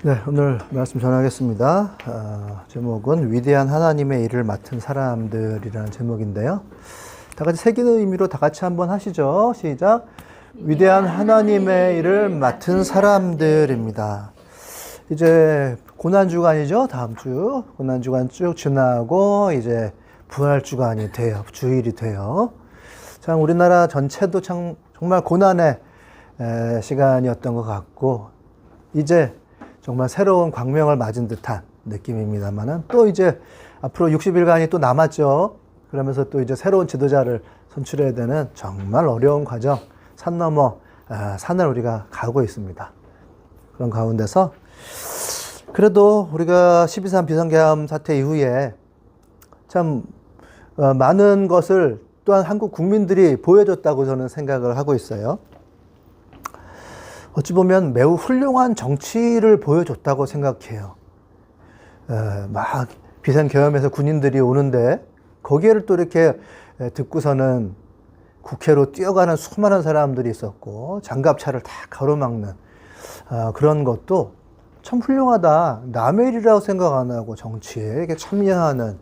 네, 오늘 말씀 전하겠습니다. 제목은 위대한 하나님의 일을 맡은 사람들이라는 제목인데요. 다 같이 새기는 의미로 다 같이 한번 하시죠. 시작. 위대한 하나님의 일을 맡은 사람들입니다. 이제 고난주간이죠. 다음 주. 고난주간 쭉 지나고 이제 부활주간이 돼요. 주일이 돼요. 참 우리나라 전체도 정말 고난의 시간이었던 것 같고 이제 정말 새로운 광명을 맞은 듯한 느낌입니다만은 또 이제 앞으로 60일간이 또 남았죠. 그러면서 또 이제 새로운 지도자를 선출해야 되는 정말 어려운 과정, 산 넘어 산을 우리가 가고 있습니다. 그런 가운데서 그래도 우리가 12.3 비상계엄 사태 이후에 참 많은 것을 또한 한국 국민들이 보여줬다고 저는 생각을 하고 있어요. 어찌 보면 매우 훌륭한 정치를 보여줬다고 생각해요. 막 비상계엄에서 군인들이 오는데 거기에를 또 이렇게 듣고서는 국회로 뛰어가는 수많은 사람들이 있었고 장갑차를 다 가로막는 그런 것도 참 훌륭하다. 남의 일이라고 생각 안 하고 정치에 이렇게 참여하는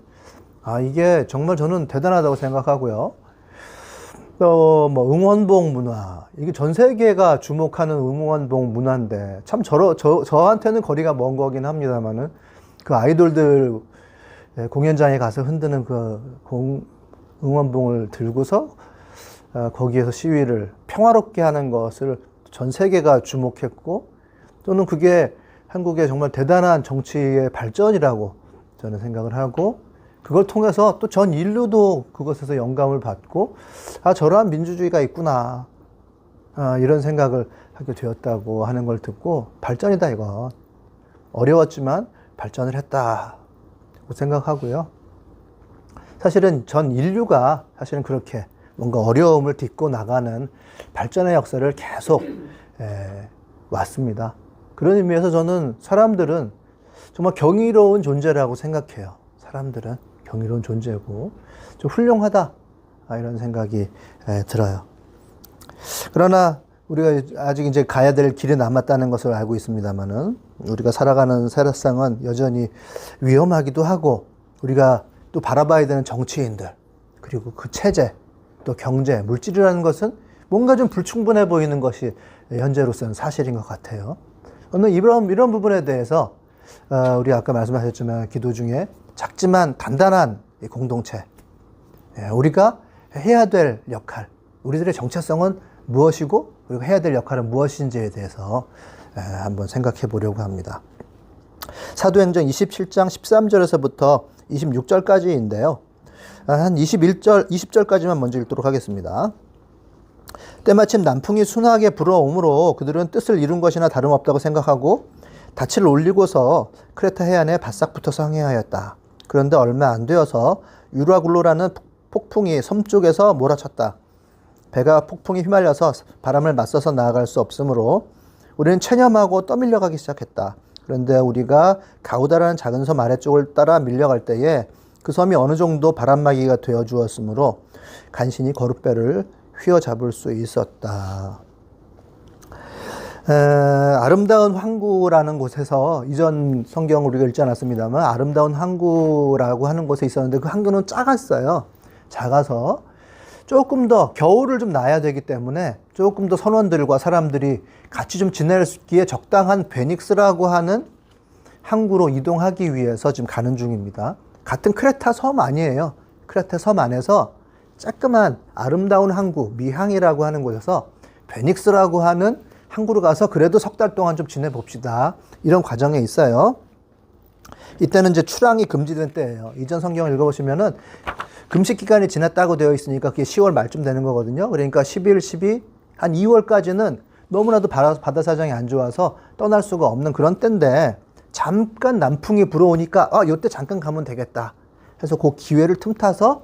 이게 정말 저는 대단하다고 생각하고요. 응원봉 문화. 이게 전 세계가 주목하는 응원봉 문화인데, 참 저한테는 거리가 먼 거긴 합니다만은, 그 아이돌들 공연장에 가서 흔드는 그 응원봉을 들고서, 거기에서 시위를 평화롭게 하는 것을 전 세계가 주목했고, 또는 그게 한국의 정말 대단한 정치의 발전이라고 저는 생각을 하고, 그걸 통해서 또 전 인류도 그것에서 영감을 받고 저러한 민주주의가 있구나 이런 생각을 하게 되었다고 하는 걸 듣고 발전이다 이건. 어려웠지만 발전을 했다고 생각하고요. 사실은 전 인류가 사실은 그렇게 뭔가 어려움을 딛고 나가는 발전의 역사를 계속 왔습니다. 그런 의미에서 저는 사람들은 정말 경이로운 존재라고 생각해요. 사람들은 경이로운 존재고 좀 훌륭하다 이런 생각이 들어요. 그러나 우리가 아직 이제 가야 될 길이 남았다는 것을 알고 있습니다만은 우리가 살아가는 세상은 여전히 위험하기도 하고 우리가 또 바라봐야 되는 정치인들 그리고 그 체제 또 경제 물질이라는 것은 뭔가 좀 불충분해 보이는 것이 현재로서는 사실인 것 같아요. 오늘 이런 부분에 대해서 우리 아까 말씀하셨지만 기도 중에 작지만 단단한 공동체, 우리가 해야 될 역할, 우리들의 정체성은 무엇이고 우리가 해야 될 역할은 무엇인지에 대해서 한번 생각해 보려고 합니다. 사도행전 27장 13절에서부터 26절까지인데요. 한 20절까지만 먼저 읽도록 하겠습니다. 때마침 남풍이 순하게 불어오므로 그들은 뜻을 이룬 것이나 다름없다고 생각하고 닻을 올리고서 크레타 해안에 바싹 붙어서 항해하였다. 그런데 얼마 안 되어서 유라굴로라는 폭풍이 섬 쪽에서 몰아쳤다. 배가 폭풍에 휘말려서 바람을 맞서서 나아갈 수 없으므로 우리는 체념하고 떠밀려가기 시작했다. 그런데 우리가 가우다라는 작은 섬 아래쪽을 따라 밀려갈 때에 그 섬이 어느 정도 바람막이가 되어 주었으므로 간신히 거룻배를 휘어잡을 수 있었다. 아름다운 항구라는 곳에서 이전 성경을 우리가 읽지 않았습니다만 아름다운 항구라고 하는 곳에 있었는데 그 항구는 작았어요. 작아서 조금 더 겨울을 좀 나야 되기 때문에 조금 더 선원들과 사람들이 같이 좀 지내기에 적당한 베닉스라고 하는 항구로 이동하기 위해서 지금 가는 중입니다. 같은 크레타 섬 아니에요. 크레타 섬 안에서 조그만 아름다운 항구 미항이라고 하는 곳에서 베닉스라고 하는 항구로 가서 그래도 석 달 동안 좀 지내봅시다. 이런 과정에 있어요. 이때는 이제 출항이 금지된 때예요. 이전 성경을 읽어보시면은 금식 기간이 지났다고 되어 있으니까 그게 10월 말쯤 되는 거거든요. 그러니까 11, 12, 한 2월까지는 너무나도 바다 사정이 안 좋아서 떠날 수가 없는 그런 때인데 잠깐 남풍이 불어오니까 이때 잠깐 가면 되겠다. 해서 그 기회를 틈타서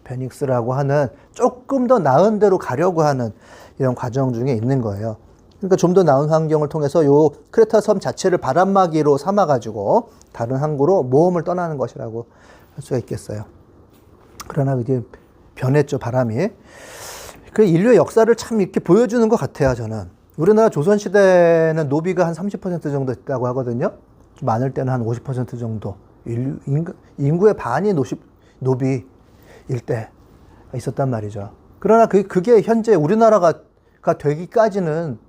베닉스라고 하는 조금 더 나은 데로 가려고 하는 이런 과정 중에 있는 거예요. 그러니까 좀 더 나은 환경을 통해서 요 크레타 섬 자체를 바람막이로 삼아가지고 다른 항구로 모험을 떠나는 것이라고 할 수가 있겠어요. 그러나 이제 변했죠, 바람이. 그 인류의 역사를 참 이렇게 보여주는 것 같아요, 저는. 우리나라 조선시대는 노비가 한 30% 정도 있다고 하거든요. 좀 많을 때는 한 50% 정도. 인구의 반이 노비일 때 있었단 말이죠. 그러나 그게 현재 우리나라가 되기까지는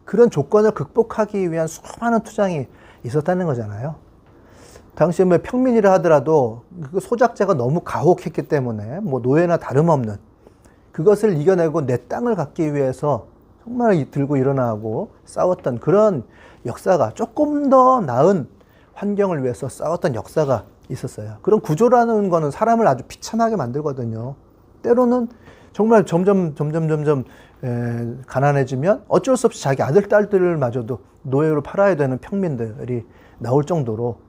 그런 조건을 극복하기 위한 수많은 투쟁이 있었다는 거잖아요. 당시에 뭐 평민이라 하더라도 그 소작제가 너무 가혹했기 때문에 뭐 노예나 다름없는 그것을 이겨내고 내 땅을 갖기 위해서 정말 들고 일어나고 싸웠던 그런 역사가, 조금 더 나은 환경을 위해서 싸웠던 역사가 있었어요. 그런 구조라는 거는 사람을 아주 비참하게 만들거든요. 때로는 정말 점점 가난해지면 어쩔 수 없이 자기 아들, 딸들마저도 노예로 팔아야 되는 평민들이 나올 정도로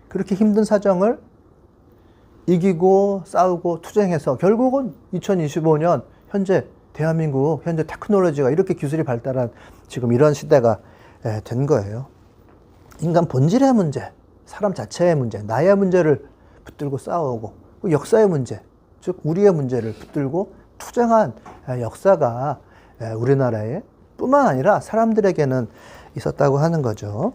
그렇게 힘든 사정을 이기고 싸우고 투쟁해서 결국은 2025년 현재 대한민국 현재 테크놀로지가 이렇게 기술이 발달한 지금 이런 시대가 된 거예요. 인간 본질의 문제, 사람 자체의 문제, 나의 문제를 붙들고 싸우고 역사의 문제, 즉 우리의 문제를 붙들고 투쟁한 역사가 우리나라에 뿐만 아니라 사람들에게는 있었다고 하는 거죠.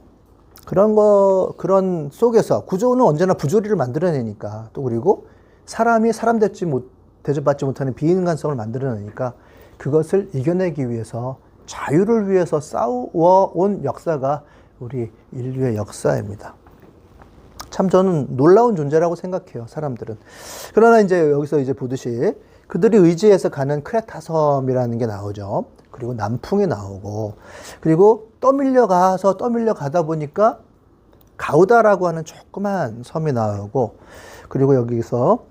그런 속에서 구조는 언제나 부조리를 만들어내니까, 또 그리고 사람이 사람 대접받지 못하는 비인간성을 만들어내니까 그것을 이겨내기 위해서, 자유를 위해서 싸워온 역사가 우리 인류의 역사입니다. 참 저는 놀라운 존재라고 생각해요, 사람들은. 그러나 이제 여기서 이제 보듯이 그들이 의지해서 가는 크레타 섬이라는 게 나오죠. 그리고 남풍이 나오고, 그리고 떠밀려 가다 보니까 가우다라고 하는 조그만 섬이 나오고, 그리고 여기서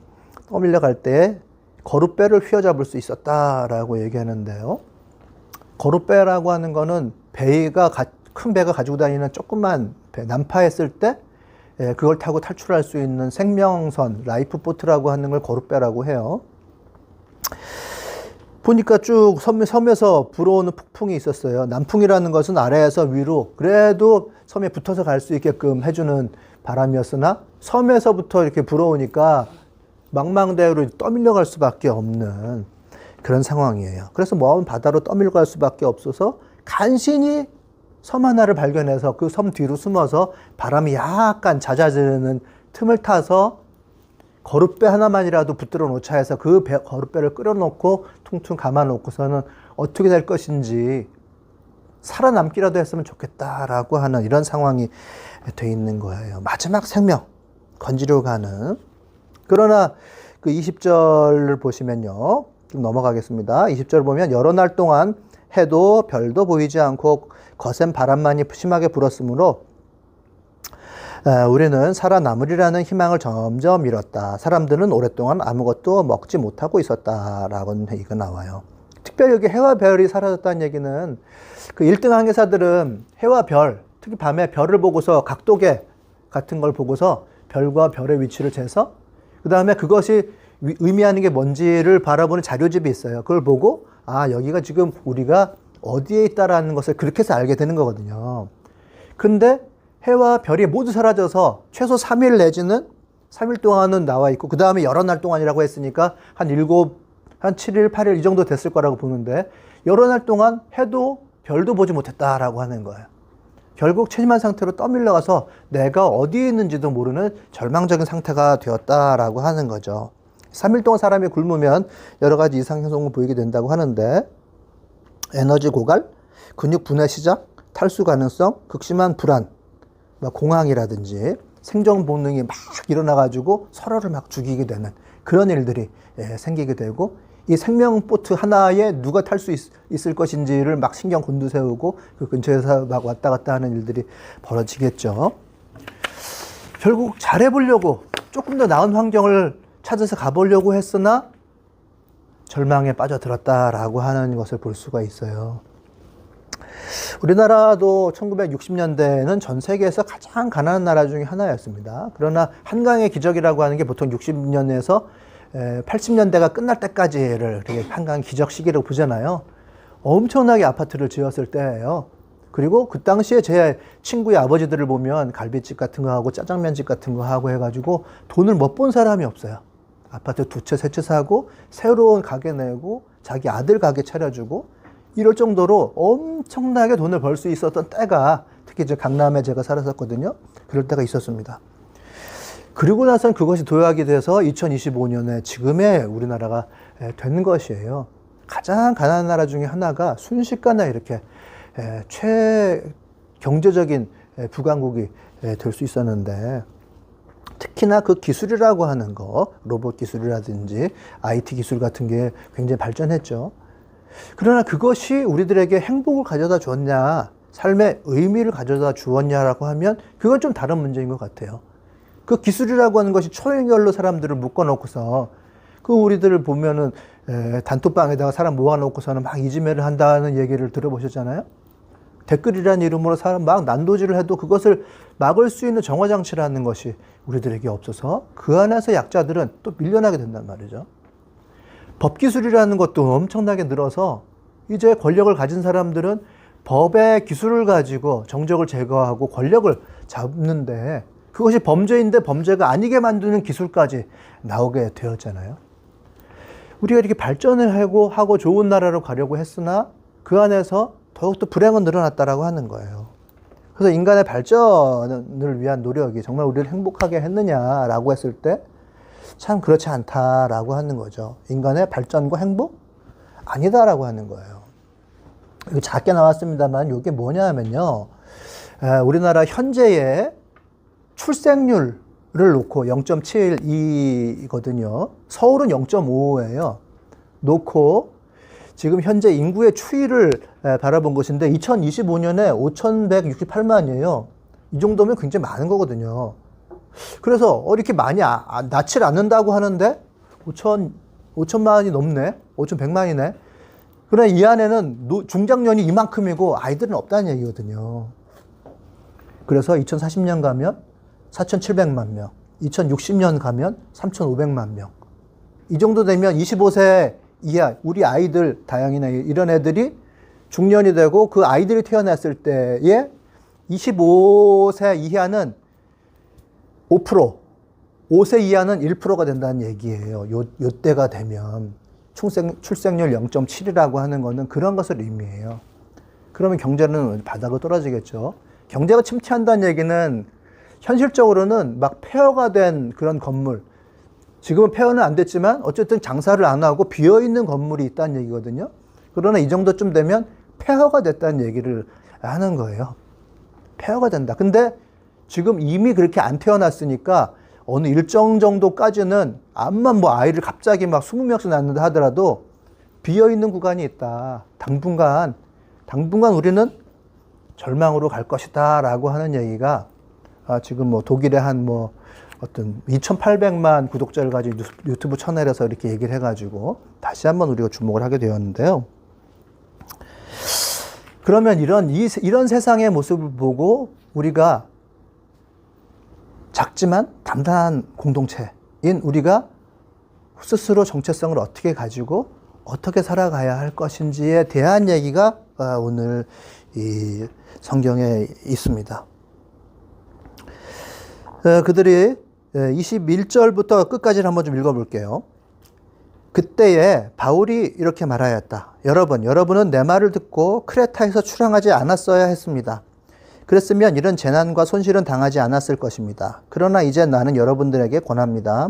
떠밀려 갈 때 거룻배를 휘어잡을 수 있었다라고 얘기하는데요. 거룻배라고 하는 거는 큰 배가 가지고 다니는 조그만 배, 난파했을 때 그걸 타고 탈출할 수 있는 생명선, 라이프보트라고 하는 걸 거룻배라고 해요. 보니까 쭉 섬에서 불어오는 폭풍이 있었어요. 남풍이라는 것은 아래에서 위로 그래도 섬에 붙어서 갈 수 있게끔 해주는 바람이었으나 섬에서부터 이렇게 불어오니까 망망대해로 떠밀려 갈 수밖에 없는 그런 상황이에요. 그래서 먼 바다로 떠밀려 갈 수밖에 없어서 간신히 섬 하나를 발견해서 그 섬 뒤로 숨어서 바람이 약간 잦아지는 틈을 타서 거룻배 하나만이라도 붙들어 놓자 해서 그 거룻배를 끌어놓고 퉁퉁 감아놓고서는 어떻게 될 것인지 살아남기라도 했으면 좋겠다라고 하는 이런 상황이 돼 있는 거예요. 마지막 생명 건지려고 하는. 그러나 그 20절을 보시면요, 좀 넘어가겠습니다. 20절 보면 여러 날 동안 해도 별도 보이지 않고 거센 바람만이 심하게 불었으므로 우리는 살아남으리라는 희망을 점점 잃었다. 사람들은 오랫동안 아무것도 먹지 못하고 있었다라고 얘기가 나와요. 특별히 여기 해와 별이 사라졌다는 얘기는 그 1등 항해사들은 해와 별, 특히 밤에 별을 보고서 각도계 같은 걸 보고서 별과 별의 위치를 재서 그 다음에 그것이 의미하는 게 뭔지를 바라보는 자료집이 있어요. 그걸 보고 여기가 지금 우리가 어디에 있다라는 것을 그렇게 해서 알게 되는 거거든요. 근데 해와 별이 모두 사라져서 최소 3일 내지는 3일 동안은 나와 있고 그 다음에 여러 날 동안이라고 했으니까 한 7일, 8일 이 정도 됐을 거라고 보는데 여러 날 동안 해도 별도 보지 못했다라고 하는 거예요. 결국 체념한 상태로 떠밀려가서 내가 어디에 있는지도 모르는 절망적인 상태가 되었다라고 하는 거죠. 3일 동안 사람이 굶으면 여러 가지 이상 현상을 보이게 된다고 하는데 에너지 고갈, 근육 분해 시작, 탈수 가능성, 극심한 불안, 공황이라든지 생존 본능이 막 일어나가지고 서로를 막 죽이게 되는 그런 일들이 생기게 되고 이 생명보트 하나에 누가 탈 수 있을 것인지를 막 신경 곤두세우고 그 근처에서 막 왔다 갔다 하는 일들이 벌어지겠죠. 결국 잘해보려고 조금 더 나은 환경을 찾아서 가보려고 했으나 절망에 빠져들었다라고 하는 것을 볼 수가 있어요. 우리나라도 1960년대에는 전 세계에서 가장 가난한 나라 중에 하나였습니다. 그러나 한강의 기적이라고 하는 게 보통 60년에서 80년대가 끝날 때까지를 되게 한강 기적 시기라고 보잖아요. 엄청나게 아파트를 지었을 때예요. 그리고 그 당시에 제 친구의 아버지들을 보면 갈비집 같은 거 하고 짜장면집 같은 거 하고 해가지고 돈을 못 본 사람이 없어요. 아파트 2채, 3채 사고 새로운 가게 내고 자기 아들 가게 차려주고 이럴 정도로 엄청나게 돈을 벌 수 있었던 때가, 특히 이제 강남에 제가 살았었거든요. 그럴 때가 있었습니다. 그리고 나선 그것이 도약이 돼서 2025년에 지금의 우리나라가 된 것이에요. 가장 가난한 나라 중에 하나가 순식간에 이렇게 최경제적인 부강국이 될 수 있었는데, 특히나 그 기술이라고 하는 거, 로봇 기술이라든지 IT 기술 같은 게 굉장히 발전했죠. 그러나 그것이 우리들에게 행복을 가져다 줬냐, 삶의 의미를 가져다 주었냐라고 하면 그건 좀 다른 문제인 것 같아요. 그 기술이라고 하는 것이 초연결로 사람들을 묶어놓고서, 그 우리들을 보면은 단톡방에다가 사람 모아놓고서는 막 이지매를 한다는 얘기를 들어보셨잖아요. 댓글이라는 이름으로 사람 막 난도질을 해도 그것을 막을 수 있는 정화장치라는 것이 우리들에게 없어서 그 안에서 약자들은 또 밀려나게 된단 말이죠. 법기술이라는 것도 엄청나게 늘어서 이제 권력을 가진 사람들은 법의 기술을 가지고 정적을 제거하고 권력을 잡는데, 그것이 범죄인데 범죄가 아니게 만드는 기술까지 나오게 되었잖아요. 우리가 이렇게 발전을 하고 좋은 나라로 가려고 했으나 그 안에서 더욱더 불행은 늘어났다라고 하는 거예요. 그래서 인간의 발전을 위한 노력이 정말 우리를 행복하게 했느냐라고 했을 때 참 그렇지 않다라고 하는 거죠. 인간의 발전과 행복? 아니다라고 하는 거예요. 이거 작게 나왔습니다만 이게 뭐냐 하면요. 우리나라 현재의 출생률을 놓고 0.72이거든요. 서울은 0.55예요. 놓고 지금 현재 인구의 추이를 바라본 것인데 2025년에 5,168만이에요. 이 정도면 굉장히 많은 거거든요. 그래서 이렇게 많이 낳질 않는다고 하는데 5천만이 넘네? 5,100만이네? 그러나 이 안에는 중장년이 이만큼이고 아이들은 없다는 얘기거든요. 그래서 2040년 가면 4,700만 명, 2060년 가면 3,500만 명. 이 정도 되면 25세 이하, 우리 아이들, 다영이나 이런 애들이 중년이 되고 그 아이들이 태어났을 때에 25세 이하는 5%, 5세 이하는 1%가 된다는 얘기예요. 요 때가 되면. 출생률 0.7이라고 하는 거는 그런 것을 의미해요. 그러면 경제는 바닥으로 떨어지겠죠. 경제가 침체한다는 얘기는 현실적으로는 막 폐허가 된 그런 건물, 지금은 폐허는 안 됐지만 어쨌든 장사를 안 하고 비어있는 건물이 있다는 얘기거든요. 그러나 이 정도쯤 되면 폐허가 됐다는 얘기를 하는 거예요. 폐허가 된다. 근데 지금 이미 그렇게 안 태어났으니까 어느 일정 정도까지는 암만 뭐 아이를 갑자기 막 20명씩 낳는다 하더라도 비어있는 구간이 있다. 당분간 우리는 절망으로 갈 것이다 라고 하는 얘기가 지금 뭐 독일의 한 뭐 어떤 2,800만 구독자를 가진 유튜브 채널에서 이렇게 얘기를 해가지고 다시 한번 우리가 주목을 하게 되었는데요. 그러면 이런 세상의 모습을 보고 우리가 작지만 단단한 공동체인 우리가 스스로 정체성을 어떻게 가지고 어떻게 살아가야 할 것인지에 대한 얘기가 오늘 이 성경에 있습니다. 그들이 21절부터 끝까지를 한번 좀 읽어볼게요. 그때에 바울이 이렇게 말하였다. 여러분은 내 말을 듣고 크레타에서 출항하지 않았어야 했습니다. 그랬으면 이런 재난과 손실은 당하지 않았을 것입니다. 그러나 이제 나는 여러분들에게 권합니다.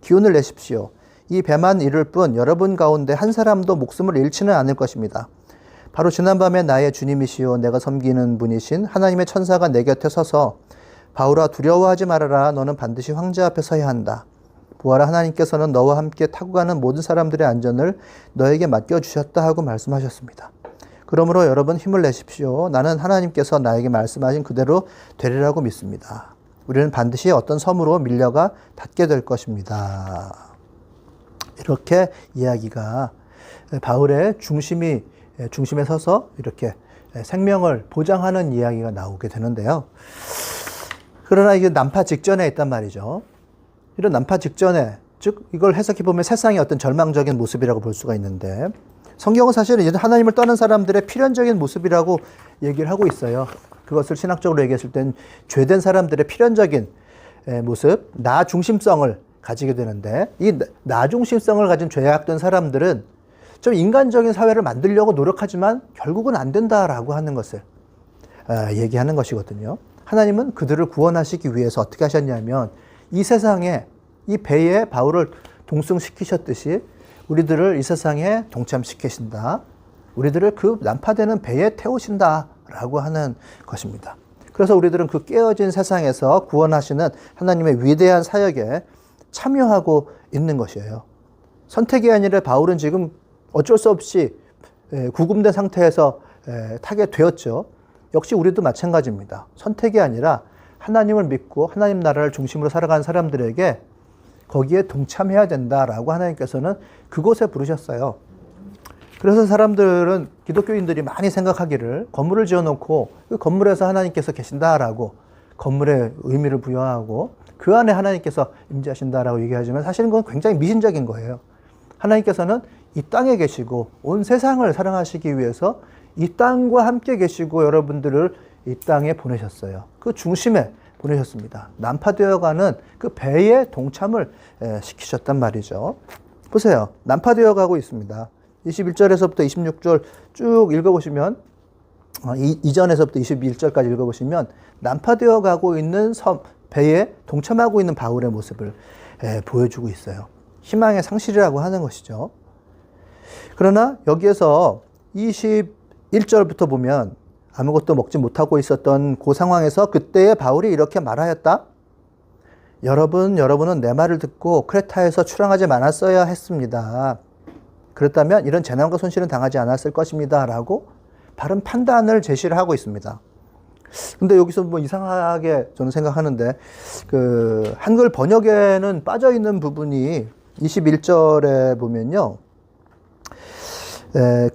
기운을 내십시오. 이 배만 이를 뿐 여러분 가운데 한 사람도 목숨을 잃지는 않을 것입니다. 바로 지난밤에 나의 주님이시오 내가 섬기는 분이신 하나님의 천사가 내 곁에 서서 바울아 두려워하지 말아라. 너는 반드시 황제 앞에 서야 한다. 보아라 하나님께서는 너와 함께 타고 가는 모든 사람들의 안전을 너에게 맡겨주셨다 하고 말씀하셨습니다. 그러므로 여러분 힘을 내십시오. 나는 하나님께서 나에게 말씀하신 그대로 되리라고 믿습니다. 우리는 반드시 어떤 섬으로 밀려가 닿게 될 것입니다. 이렇게 이야기가 바울의 중심에 서서 이렇게 생명을 보장하는 이야기가 나오게 되는데요. 그러나 이게 난파 직전에 있단 말이죠. 이런 난파 직전에, 즉 이걸 해석해 보면 세상의 어떤 절망적인 모습이라고 볼 수가 있는데, 성경은 사실은 하나님을 떠난 사람들의 필연적인 모습이라고 얘기를 하고 있어요. 그것을 신학적으로 얘기했을 땐 죄된 사람들의 필연적인 모습, 나 중심성을 가지게 되는데, 이 나 중심성을 가진 죄악된 사람들은 좀 인간적인 사회를 만들려고 노력하지만 결국은 안 된다라고 하는 것을 얘기하는 것이거든요. 하나님은 그들을 구원하시기 위해서 어떻게 하셨냐면 이 세상에 이 배에 바울을 동승시키셨듯이 우리들을 이 세상에 동참시키신다. 우리들을 그 난파되는 배에 태우신다라고 하는 것입니다. 그래서 우리들은 그 깨어진 세상에서 구원하시는 하나님의 위대한 사역에 참여하고 있는 것이에요. 선택이 아니라 바울은 지금 어쩔 수 없이 구금된 상태에서 타게 되었죠. 역시 우리도 마찬가지입니다. 선택이 아니라 하나님을 믿고 하나님 나라를 중심으로 살아가는 사람들에게 거기에 동참해야 된다라고 하나님께서는 그곳에 부르셨어요. 그래서 사람들은, 기독교인들이 많이 생각하기를 건물을 지어놓고 그 건물에서 하나님께서 계신다라고 건물의 의미를 부여하고 그 안에 하나님께서 임재하신다라고 얘기하지만 사실은 그건 굉장히 미신적인 거예요. 하나님께서는 이 땅에 계시고 온 세상을 사랑하시기 위해서 이 땅과 함께 계시고 여러분들을 이 땅에 보내셨어요. 그 중심에 보내셨습니다. 난파되어가는 그 배에 동참을 시키셨단 말이죠. 보세요. 난파되어 가고 있습니다. 21절에서부터 26절 쭉 읽어보시면, 이전에서부터 21절까지 읽어보시면 난파되어 가고 있는 배에 동참하고 있는 바울의 모습을 보여주고 있어요. 희망의 상실이라고 하는 것이죠. 그러나 여기에서 21절부터 보면 아무것도 먹지 못하고 있었던 그 상황에서 그때의 바울이 이렇게 말하였다. 여러분은 내 말을 듣고 크레타에서 출항하지 말았어야 했습니다. 그렇다면 이런 재난과 손실은 당하지 않았을 것입니다. 라고 바른 판단을 제시를 하고 있습니다. 근데 여기서 뭐 이상하게 저는 생각하는데, 그 한글 번역에는 빠져 있는 부분이 21절에 보면요.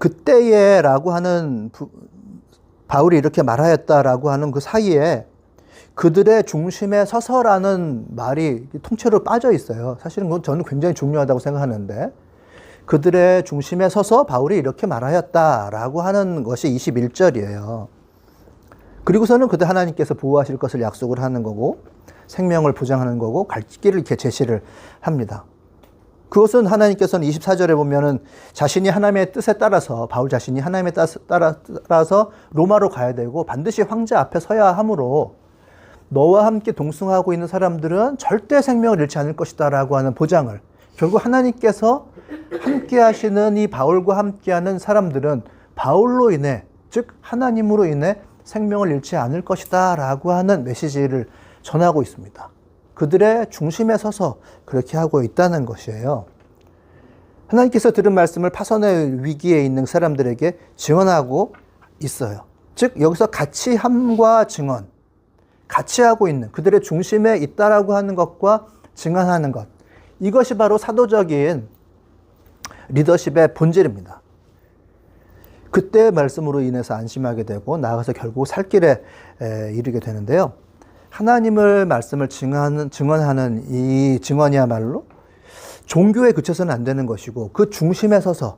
그때에 라고 하는 바울이 이렇게 말하였다라고 하는 그 사이에 그들의 중심에 서서라는 말이 통째로 빠져 있어요. 사실은 그건 저는 굉장히 중요하다고 생각하는데, 그들의 중심에 서서 바울이 이렇게 말하였다라고 하는 것이 21절이에요. 그리고서는 그들 하나님께서 보호하실 것을 약속을 하는 거고 생명을 보장하는 거고 갈 길을 이렇게 제시를 합니다. 그것은 하나님께서는 24절에 보면은 자신이 하나님의 뜻에 따라서, 바울 자신이 하나님의 뜻에 따라서 로마로 가야 되고 반드시 황제 앞에 서야 하므로 너와 함께 동승하고 있는 사람들은 절대 생명을 잃지 않을 것이다 라고 하는 보장을, 결국 하나님께서 함께 하시는 이 바울과 함께 하는 사람들은 바울로 인해, 즉 하나님으로 인해 생명을 잃지 않을 것이다 라고 하는 메시지를 전하고 있습니다. 그들의 중심에 서서 그렇게 하고 있다는 것이에요. 하나님께서 들은 말씀을 파선의 위기에 있는 사람들에게 증언하고 있어요. 즉 여기서 같이 함과 증언, 같이 하고 있는, 그들의 중심에 있다라고 하는 것과 증언하는 것, 이것이 바로 사도적인 리더십의 본질입니다. 그때의 말씀으로 인해서 안심하게 되고 나아가서 결국 살 길에 이르게 되는데요. 하나님을 말씀을 증언하는 이 증언이야말로 종교에 그쳐서는 안 되는 것이고 그 중심에 서서,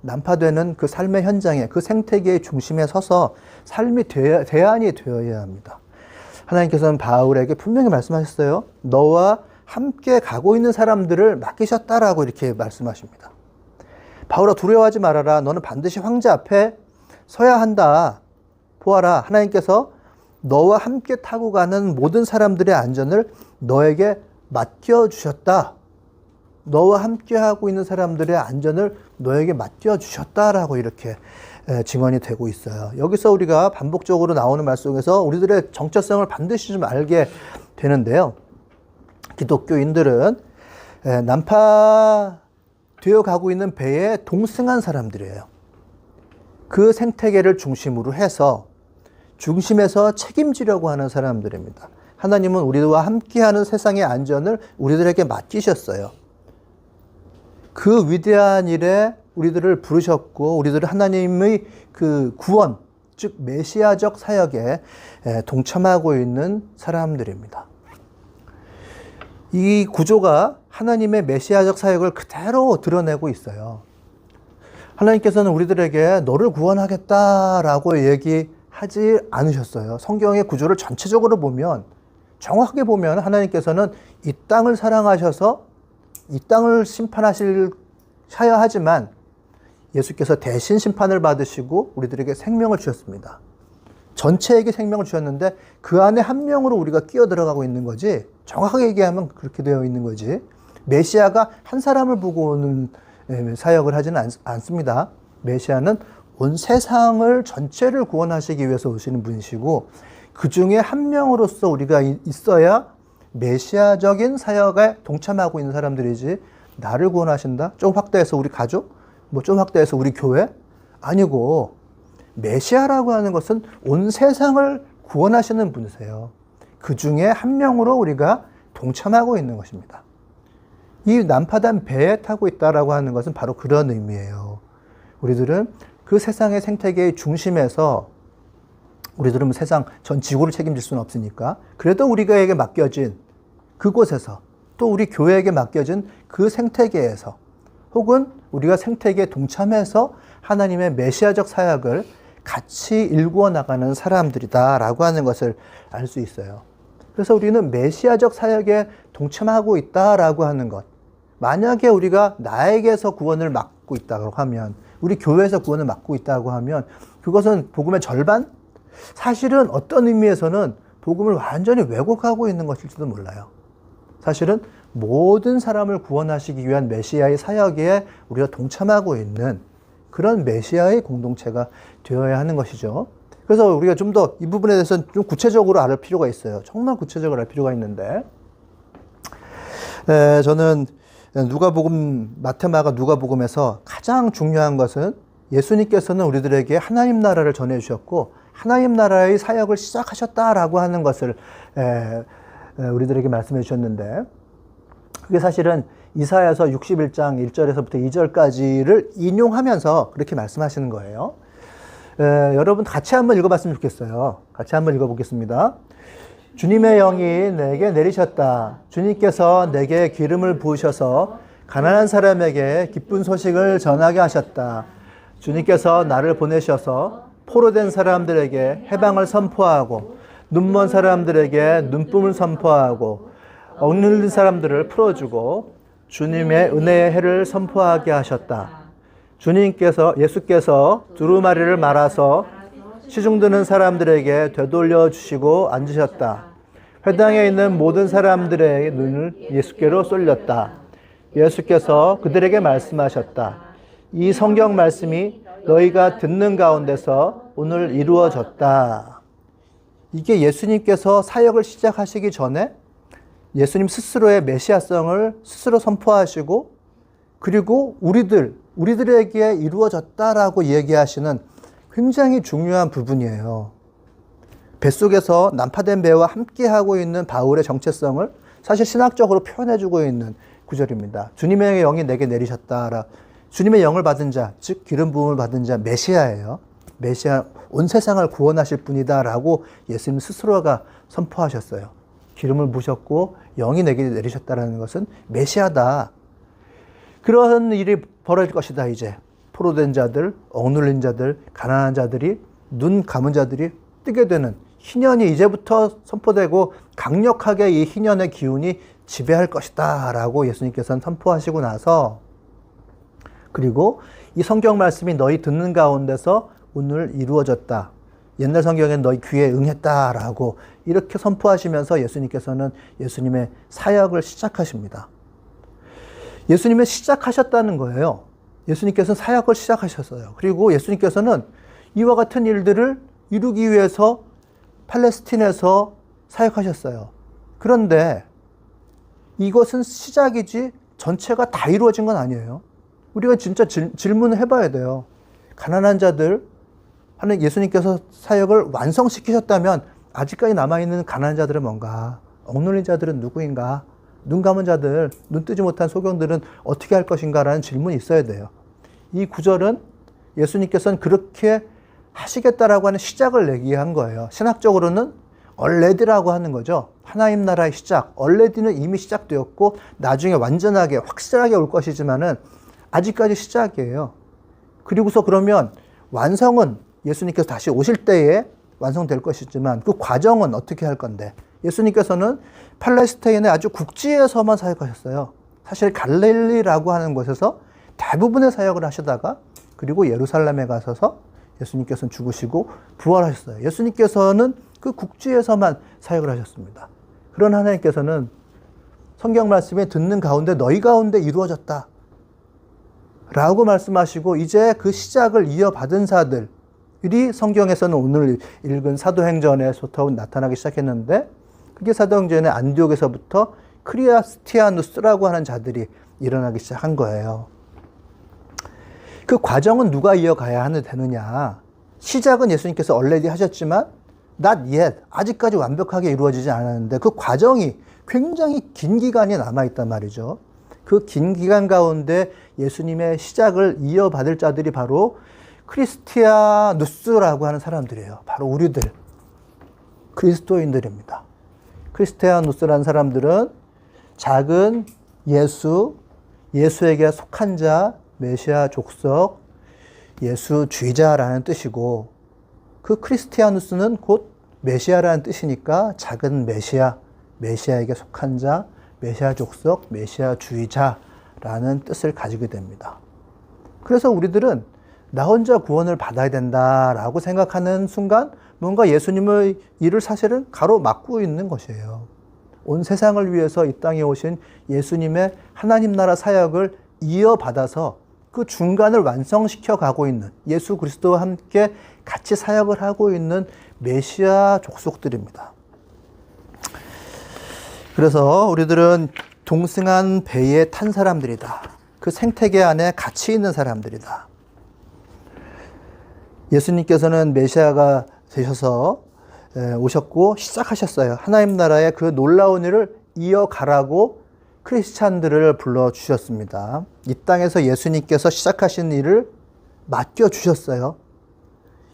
난파되는 그 삶의 현장에, 그 생태계의 중심에 서서 삶이 대안이 되어야 합니다. 하나님께서는 바울에게 분명히 말씀하셨어요. 너와 함께 가고 있는 사람들을 맡기셨다라고 이렇게 말씀하십니다. 바울아, 두려워하지 말아라. 너는 반드시 황제 앞에 서야 한다. 보아라, 하나님께서 너와 함께 타고 가는 모든 사람들의 안전을 너에게 맡겨주셨다. 너와 함께 하고 있는 사람들의 안전을 너에게 맡겨주셨다라고 이렇게 증언이 되고 있어요. 여기서 우리가 반복적으로 나오는 말 속에서 우리들의 정체성을 반드시 좀 알게 되는데요. 기독교인들은 난파되어 가고 있는 배에 동승한 사람들이에요. 그 생태계를 중심으로 해서 중심에서 책임지려고 하는 사람들입니다. 하나님은 우리와 함께하는 세상의 안전을 우리들에게 맡기셨어요. 그 위대한 일에 우리들을 부르셨고 우리들은 하나님의 그 구원, 즉 메시아적 사역에 동참하고 있는 사람들입니다. 이 구조가 하나님의 메시아적 사역을 그대로 드러내고 있어요. 하나님께서는 우리들에게 너를 구원하겠다라고 얘기하지 않으셨어요. 성경의 구조를 전체적으로 보면, 정확하게 보면 하나님께서는 이 땅을 사랑하셔서 이 땅을 심판하셔야 하지만 예수께서 대신 심판을 받으시고 우리들에게 생명을 주셨습니다. 전체에게 생명을 주셨는데 그 안에 한 명으로 우리가 끼어 들어가고 있는 거지, 정확하게 얘기하면 그렇게 되어 있는 거지, 메시아가 한 사람을 보고 오는 사역을 하지는 않습니다. 메시아는 온 세상을 전체를 구원하시기 위해서 오시는 분이시고, 그 중에 한 명으로서 우리가 있어야 메시아적인 사역에 동참하고 있는 사람들이지, 나를 구원하신다? 좀 확대해서 우리 가족? 뭐 좀 확대해서 우리 교회? 아니고, 메시아라고 하는 것은 온 세상을 구원하시는 분이세요. 그 중에 한 명으로 우리가 동참하고 있는 것입니다. 이 난파된 배에 타고 있다라고 하는 것은 바로 그런 의미예요. 우리들은 그 세상의 생태계의 중심에서, 우리들은 세상 전 지구를 책임질 수는 없으니까, 그래도 우리가에게 맡겨진 그곳에서, 또 우리 교회에게 맡겨진 그 생태계에서, 혹은 우리가 생태계에 동참해서 하나님의 메시아적 사역을 같이 일구어 나가는 사람들이다라고 하는 것을 알 수 있어요. 그래서 우리는 메시아적 사역에 동참하고 있다라고 하는 것. 만약에 우리가 나에게서 구원을 맡고 있다고 하면, 우리 교회에서 구원을 맡고 있다고 하면, 그것은 복음의 절반? 사실은 어떤 의미에서는 복음을 완전히 왜곡하고 있는 것일지도 몰라요. 사실은 모든 사람을 구원하시기 위한 메시아의 사역에 우리가 동참하고 있는 그런 메시아의 공동체가 되어야 하는 것이죠. 그래서 우리가 좀 더 이 부분에 대해서는 좀 구체적으로 알을 필요가 있어요. 정말 구체적으로 알 필요가 있는데, 저는 누가복음, 마테마가 누가복음에서 가장 중요한 것은 예수님께서는 우리들에게 하나님 나라를 전해주셨고 하나님 나라의 사역을 시작하셨다라고 하는 것을 우리들에게 말씀해 주셨는데, 그게 사실은 이사야서 61장 1절에서부터 2절까지를 인용하면서 그렇게 말씀하시는 거예요. 여러분 같이 한번 읽어봤으면 좋겠어요. 같이 한번 읽어보겠습니다. 주님의 영이 내게 내리셨다. 주님께서 내게 기름을 부으셔서 가난한 사람에게 기쁜 소식을 전하게 하셨다. 주님께서 나를 보내셔서 포로된 사람들에게 해방을 선포하고 눈먼 사람들에게 눈쁨을 선포하고 억눌린 사람들을 풀어주고 주님의 은혜의 해를 선포하게 하셨다. 예수께서 두루마리를 말아서 시중드는 사람들에게 되돌려 주시고 앉으셨다. 회당에 있는 모든 사람들의 눈을 예수께로 쏠렸다. 예수께서 그들에게 말씀하셨다. 이 성경 말씀이 너희가 듣는 가운데서 오늘 이루어졌다. 이게 예수님께서 사역을 시작하시기 전에 예수님 스스로의 메시아성을 스스로 선포하시고, 그리고 우리들에게 이루어졌다라고 얘기하시는 굉장히 중요한 부분이에요. 뱃속에서 난파된 배와 함께하고 있는 바울의 정체성을 사실 신학적으로 표현해주고 있는 구절입니다. 주님의 영이 내게 내리셨다. 주님의 영을 받은 자, 즉 기름 부음을 받은 자, 메시아예요. 메시아, 온 세상을 구원하실 분이다라고 예수님 스스로가 선포하셨어요. 기름을 부으셨고 영이 내게 내리셨다라는 것은 메시아다. 그런 일이 벌어질 것이다. 이제 포로된 자들, 억눌린 자들, 가난한 자들이, 눈 감은 자들이 뜨게 되는 희년이 이제부터 선포되고 강력하게 이 희년의 기운이 지배할 것이다 라고 예수님께서는 선포하시고 나서, 그리고 이 성경 말씀이 너희 듣는 가운데서 오늘 이루어졌다. 옛날 성경엔 너희 귀에 응했다라고 이렇게 선포하시면서 예수님께서는 예수님의 사역을 시작하십니다. 예수님은 시작하셨다는 거예요. 예수님께서는 사역을 시작하셨어요. 그리고 예수님께서는 이와 같은 일들을 이루기 위해서 팔레스틴에서 사역하셨어요. 그런데 이것은 시작이지 전체가 다 이루어진 건 아니에요. 우리가 진짜 질문을 해봐야 돼요. 가난한 자들, 하는 예수님께서 사역을 완성시키셨다면 아직까지 남아있는 가난한 자들은 뭔가? 억눌린 자들은 누구인가? 눈 감은 자들, 눈 뜨지 못한 소경들은 어떻게 할 것인가라는 질문이 있어야 돼요. 이 구절은 예수님께서는 그렇게 하시겠다라고 하는 시작을 얘기한 거예요. 신학적으로는 얼레디라고 하는 거죠. 하나님 나라의 시작. 얼레디는 이미 시작되었고 나중에 완전하게 확실하게 올 것이지만은 아직까지 시작이에요. 그리고서 그러면 완성은 예수님께서 다시 오실 때에 완성될 것이지만 그 과정은 어떻게 할 건데? 예수님께서는 팔레스타인의 아주 국지에서만 사역하셨어요. 사실 갈릴리라고 하는 곳에서 대부분의 사역을 하시다가 그리고 예루살렘에 가셔서 예수님께서는 죽으시고 부활하셨어요. 예수님께서는 그 국지에서만 사역을 하셨습니다. 그런 하나님께서는 성경 말씀에 듣는 가운데 너희 가운데 이루어졌다 라고 말씀하시고 이제 그 시작을 이어받은 자들이 성경에서는 오늘 읽은 사도행전에서부터 나타나기 시작했는데 그게 사도행전의 안디옥에서부터 크리스티아누스라고 하는 자들이 일어나기 시작한 거예요. 그 과정은 누가 이어가야 되느냐. 시작은 예수님께서 already 하셨지만 not yet, 아직까지 완벽하게 이루어지지 않았는데 그 과정이 굉장히 긴 기간이 남아있단 말이죠. 그 긴 기간 가운데 예수님의 시작을 이어받을 자들이 바로 크리스티아누스라고 하는 사람들이에요. 바로 우리들, 그리스도인들입니다. 크리스티아누스라는 사람들은 작은 예수, 예수에게 속한 자, 메시아 족속, 예수주의자라는 뜻이고 그 크리스티아누스는 곧 메시아라는 뜻이니까 작은 메시아, 메시아에게 속한 자, 메시아 족속, 메시아주의자라는 뜻을 가지게 됩니다. 그래서 우리들은 나 혼자 구원을 받아야 된다라고 생각하는 순간 뭔가 예수님의 일을 사실은 가로막고 있는 것이에요. 온 세상을 위해서 이 땅에 오신 예수님의 하나님 나라 사역을 이어받아서 그 중간을 완성시켜 가고 있는 예수 그리스도와 함께 같이 사역을 하고 있는 메시아 족속들입니다. 그래서 우리들은 동승한 배에 탄 사람들이다. 그 생태계 안에 같이 있는 사람들이다. 예수님께서는 메시아가 되셔서 오셨고 시작하셨어요. 하나님 나라의 그 놀라운 일을 이어가라고 크리스찬들을 불러주셨습니다. 이 땅에서 예수님께서 시작하신 일을 맡겨주셨어요.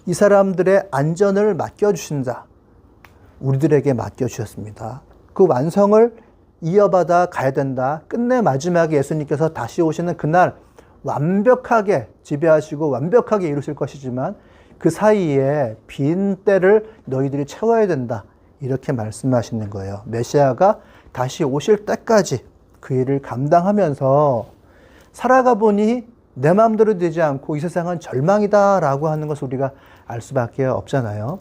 이 사람들의 안전을 맡겨주신다. 우리들에게 맡겨주셨습니다. 그 완성을 이어받아 가야 된다. 끝내 마지막에 예수님께서 다시 오시는 그날 완벽하게 지배하시고 완벽하게 이루실 것이지만 그 사이에 빈 때를 너희들이 채워야 된다. 이렇게 말씀하시는 거예요. 메시아가 다시 오실 때까지 그 일을 감당하면서 살아가 보니 내 마음대로 되지 않고 이 세상은 절망이다라고 하는 것을 우리가 알 수밖에 없잖아요.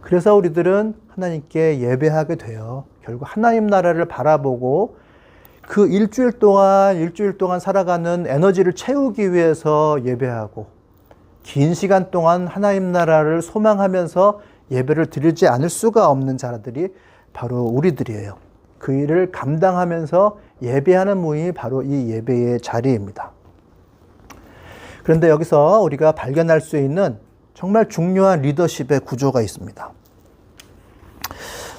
그래서 우리들은 하나님께 예배하게 돼요. 결국 하나님 나라를 바라보고 그 일주일 동안 살아가는 에너지를 채우기 위해서 예배하고 긴 시간 동안 하나님 나라를 소망하면서 예배를 드리지 않을 수가 없는 자들이 바로 우리들이에요. 그 일을 감당하면서 예배하는 모임이 바로 이 예배의 자리입니다. 그런데 여기서 우리가 발견할 수 있는 정말 중요한 리더십의 구조가 있습니다.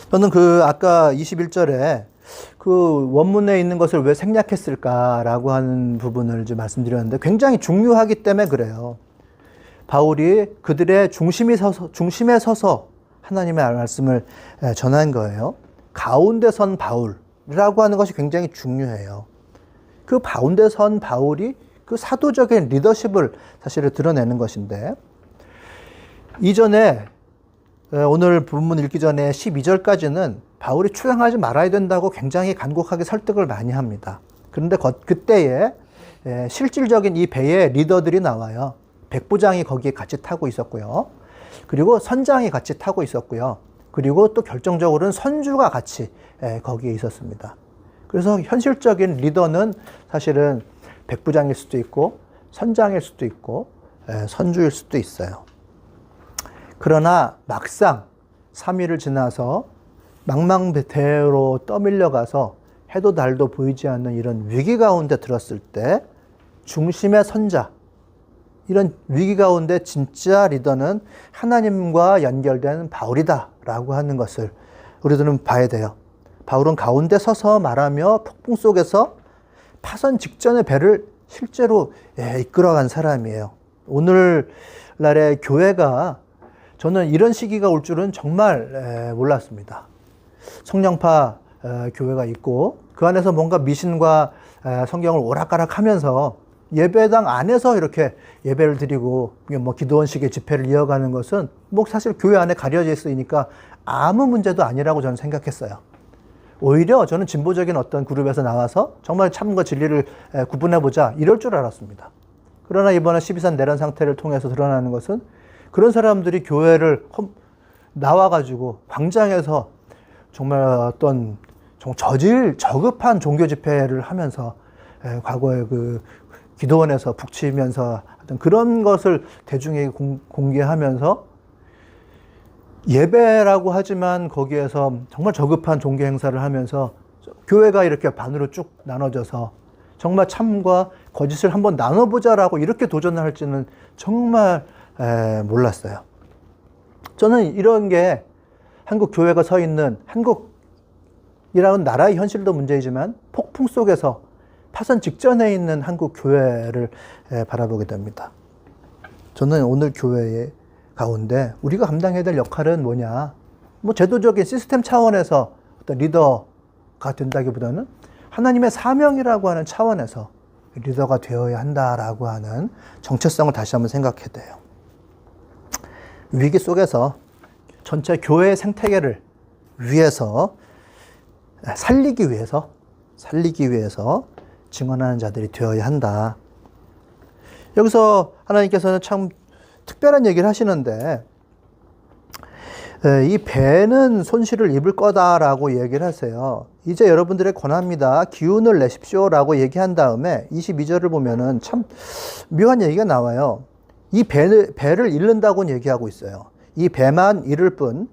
저는 아까 21절에 그 원문에 있는 것을 왜 생략했을까라고 하는 부분을 좀 말씀드렸는데 굉장히 중요하기 때문에 그래요. 바울이 그들의 중심에 서서 하나님의 말씀을 전한 거예요. 가운데 선 바울이라고 하는 것이 굉장히 중요해요. 그 가운데 선 바울이 그 사도적인 리더십을 사실은 드러내는 것인데 이전에 오늘 본문 읽기 전에 12절까지는 바울이 출항하지 말아야 된다고 굉장히 간곡하게 설득을 많이 합니다. 그런데 그때에 실질적인 이 배의 리더들이 나와요. 백부장이 거기에 같이 타고 있었고요. 그리고 선장이 같이 타고 있었고요. 그리고 또 결정적으로는 선주가 같이 거기에 있었습니다. 그래서 현실적인 리더는 사실은 백부장일 수도 있고 선장일 수도 있고 선주일 수도 있어요. 그러나 막상 3일을 지나서 망망대해로 떠밀려가서 해도 달도 보이지 않는 이런 위기 가운데 들었을 때 중심의 선자, 이런 위기 가운데 진짜 리더는 하나님과 연결된 바울이다 라고 하는 것을 우리들은 봐야 돼요. 바울은 가운데 서서 말하며 폭풍 속에서 파선 직전의 배를 실제로 이끌어간 사람이에요. 오늘날의 교회가 저는 이런 시기가 올 줄은 정말 몰랐습니다. 성령파 교회가 있고 그 안에서 뭔가 미신과 성경을 오락가락 하면서 예배당 안에서 이렇게 예배를 드리고 기도원식의 집회를 이어가는 것은 사실 교회 안에 가려져 있으니까 아무 문제도 아니라고 저는 생각했어요. 오히려 저는 진보적인 어떤 그룹에서 나와서 정말 참과 진리를 구분해보자 이럴 줄 알았습니다. 그러나 이번에 12산 내란 상태를 통해서 드러나는 것은 그런 사람들이 교회를 나와가지고 광장에서 정말 어떤 저급한 종교 집회를 하면서 과거에 그 기도원에서 북치면서 하던 그런 것을 대중에게 공개하면서 예배라고 하지만 거기에서 정말 저급한 종교 행사를 하면서 교회가 이렇게 반으로 쭉 나눠져서 정말 참과 거짓을 한번 나눠보자라고 이렇게 도전을 할지는 정말 몰랐어요. 저는 이런 게 한국 교회가 서 있는 한국이라는 나라의 현실도 문제이지만 폭풍 속에서 파산 직전에 있는 한국 교회를 바라보게 됩니다. 저는 오늘 교회 가운데 우리가 감당해야 될 역할은 뭐냐? 뭐 제도적인 시스템 차원에서 어떤 리더가 된다기보다는 하나님의 사명이라고 하는 차원에서 리더가 되어야 한다라고 하는 정체성을 다시 한번 생각해야 돼요. 위기 속에서 전체 교회의 생태계를 살리기 위해서 증언하는 자들이 되어야 한다. 여기서 하나님께서는 참 특별한 얘기를 하시는데, 이 배는 손실을 입을 거다라고 얘기를 하세요. 이제 여러분들의 권합니다. 기운을 내십시오라고 얘기한 다음에 22절을 보면은 참 묘한 얘기가 나와요. 이 배를 잃는다고는 얘기하고 있어요. 이 배만 잃을 뿐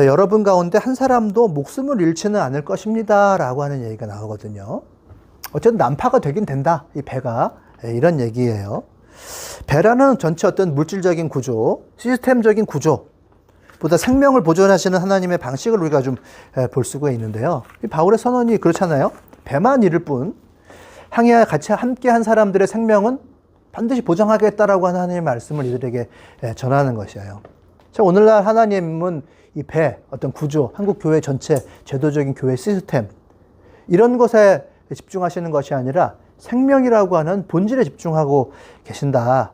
여러분 가운데 한 사람도 목숨을 잃지는 않을 것입니다 라고 하는 얘기가 나오거든요. 어쨌든 난파가 되긴 된다, 이 배가. 이런 얘기예요. 배라는 전체 어떤 물질적인 구조, 시스템적인 구조보다 생명을 보존하시는 하나님의 방식을 우리가 좀 볼 수가 있는데요. 이 바울의 선언이 그렇잖아요. 배만 잃을 뿐 항해와 같이 함께한 사람들의 생명은 반드시 보장하겠다라고 하는 하나님의 말씀을 이들에게 전하는 것이에요. 자, 오늘날 하나님은 이 배, 어떤 구조, 한국 교회 전체 제도적인 교회 시스템 이런 것에 집중하시는 것이 아니라 생명이라고 하는 본질에 집중하고 계신다.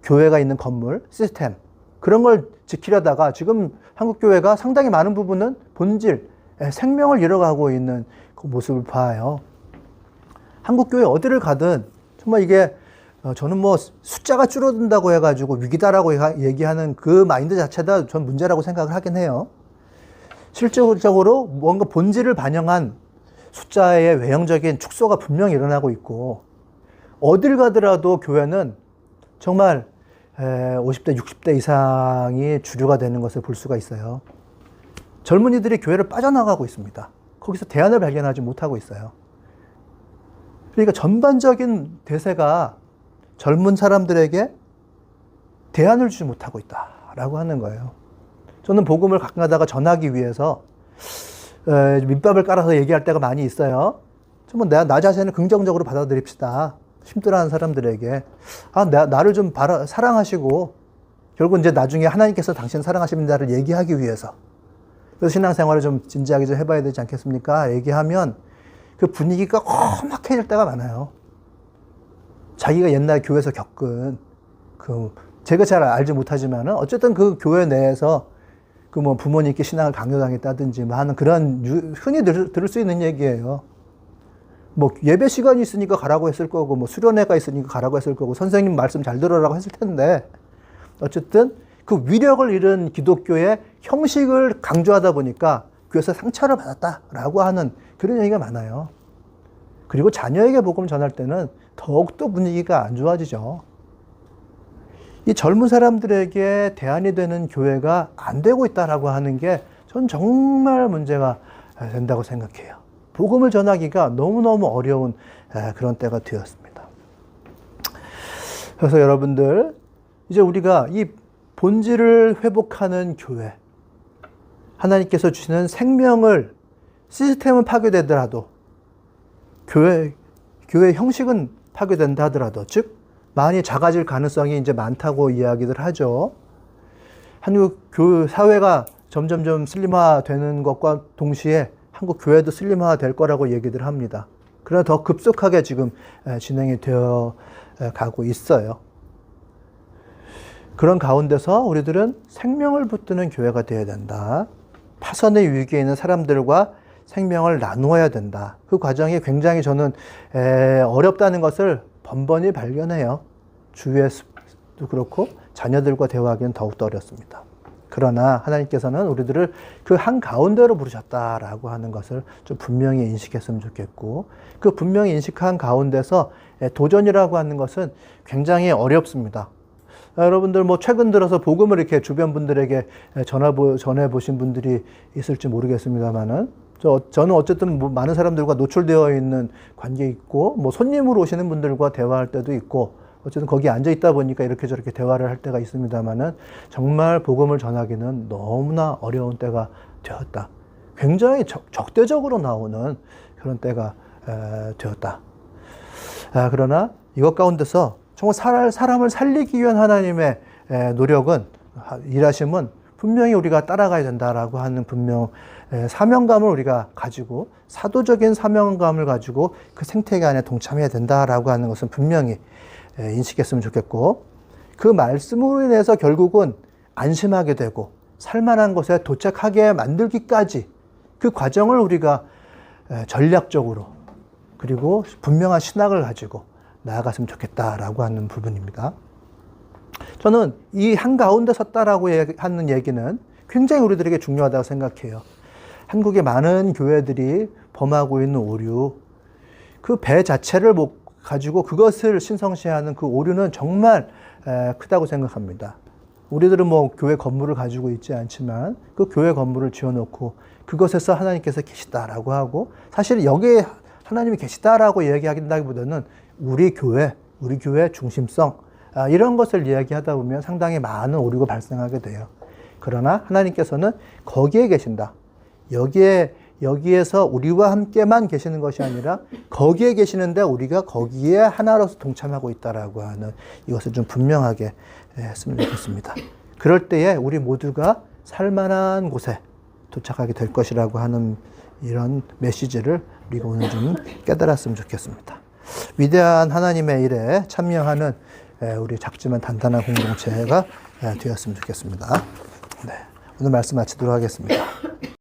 교회가 있는 건물, 시스템 그런 걸 지키려다가 지금 한국교회가 상당히 많은 부분은 본질, 생명을 잃어가고 있는 그 모습을 봐요. 한국교회 어디를 가든 정말 이게 저는 뭐 숫자가 줄어든다고 해가지고 위기다라고 얘기하는 그 마인드 자체가 전 문제라고 생각을 하긴 해요. 실질적으로 뭔가 본질을 반영한 숫자의 외형적인 축소가 분명히 일어나고 있고 어딜 가더라도 교회는 정말 50대, 60대 이상이 주류가 되는 것을 볼 수가 있어요. 젊은이들이 교회를 빠져나가고 있습니다. 거기서 대안을 발견하지 못하고 있어요. 그러니까 전반적인 대세가 젊은 사람들에게 대안을 주지 못하고 있다라고 하는 거예요. 저는 복음을 가끔 가다가 전하기 위해서 밑밥을 깔아서 얘기할 때가 많이 있어요. 좀 나 자신을 긍정적으로 받아들입시다. 힘들어하는 사람들에게 나를 좀 사랑하시고 결국 이제 나중에 하나님께서 당신 사랑하십니다를 얘기하기 위해서 그래서 신앙생활을 좀 진지하게 좀 해봐야 되지 않겠습니까? 얘기하면 그 분위기가 험악해질 때가 많아요. 자기가 옛날 교회에서 겪은 제가 잘 알지 못하지만은 어쨌든 그 교회 내에서 뭐 부모님께 신앙을 강요당했다든지 뭐 하는 그런 흔히 들을 수 있는 얘기예요. 뭐 예배 시간이 있으니까 가라고 했을 거고 뭐 수련회가 있으니까 가라고 했을 거고 선생님 말씀 잘 들으라고 했을 텐데 어쨌든 그 위력을 잃은 기독교의 형식을 강조하다 보니까 교회에서 상처를 받았다라고 하는 그런 얘기가 많아요. 그리고 자녀에게 복음을 전할 때는 더욱더 분위기가 안 좋아지죠. 이 젊은 사람들에게 대안이 되는 교회가 안 되고 있다라고 하는 게 전 정말 문제가 된다고 생각해요. 복음을 전하기가 너무너무 어려운 그런 때가 되었습니다. 그래서 여러분들 이제 우리가 이 본질을 회복하는 교회, 하나님께서 주시는 생명을 시스템은 파괴되더라도 교회 형식은 파괴된다 하더라도 즉 많이 작아질 가능성이 이제 많다고 이야기를 하죠. 한국 사회가 점점점 슬림화되는 것과 동시에 한국 교회도 슬림화될 거라고 얘기들 합니다. 그러나 더 급속하게 지금 진행이 되어 가고 있어요. 그런 가운데서 우리들은 생명을 붙드는 교회가 되어야 된다. 파선의 위기에 있는 사람들과 생명을 나누어야 된다. 그 과정이 굉장히 저는 어렵다는 것을 번번이 발견해요. 주위에도 그렇고 자녀들과 대화하기는 더욱더 어렵습니다. 그러나 하나님께서는 우리들을 그 한가운데로 부르셨다라고 하는 것을 좀 분명히 인식했으면 좋겠고, 그 분명히 인식한 가운데서 도전이라고 하는 것은 굉장히 어렵습니다. 여러분들 뭐 최근 들어서 복음을 이렇게 주변 분들에게 전해 보신 분들이 있을지 모르겠습니다만은, 저는 어쨌든 뭐 많은 사람들과 노출되어 있는 관계에 있고, 뭐 손님으로 오시는 분들과 대화할 때도 있고, 어쨌든 거기 앉아 있다 보니까 이렇게 저렇게 대화를 할 때가 있습니다만은, 정말 복음을 전하기는 너무나 어려운 때가 되었다. 굉장히 적대적으로 나오는 그런 때가 되었다. 그러나 이것 가운데서 정말 사람을 살리기 위한 하나님의 노력은, 일하심은 분명히 우리가 따라가야 된다라고 하는 분명 사명감을 우리가 가지고, 사도적인 사명감을 가지고 그 생태계 안에 동참해야 된다라고 하는 것은 분명히 인식했으면 좋겠고, 그 말씀으로 인해서 결국은 안심하게 되고 살만한 곳에 도착하게 만들기까지 그 과정을 우리가 전략적으로 그리고 분명한 신학을 가지고 나아갔으면 좋겠다라고 하는 부분입니다. 저는 이 한가운데 섰다라고 하는 얘기는 굉장히 우리들에게 중요하다고 생각해요. 한국의 많은 교회들이 범하고 있는 오류, 그 배 자체를 가지고 그것을 신성시하는 그 오류는 정말 크다고 생각합니다. 우리들은 뭐 교회 건물을 가지고 있지 않지만 그 교회 건물을 지어놓고 그것에서 하나님께서 계시다라고 하고, 사실 여기에 하나님이 계시다라고 이야기하기보다는 우리 교회 중심성, 이런 것을 이야기하다 보면 상당히 많은 오류가 발생하게 돼요. 그러나 하나님께서는 거기에 계신다. 여기에서 우리와 함께만 계시는 것이 아니라 거기에 계시는데 우리가 거기에 하나로서 동참하고 있다라고 하는 이것을 좀 분명하게 했으면 좋겠습니다. 그럴 때에 우리 모두가 살만한 곳에 도착하게 될 것이라고 하는 이런 메시지를 우리가 오늘 좀 깨달았으면 좋겠습니다. 위대한 하나님의 일에 참여하는 우리 작지만 단단한 공동체가 되었으면 좋겠습니다. 네, 오늘 말씀 마치도록 하겠습니다.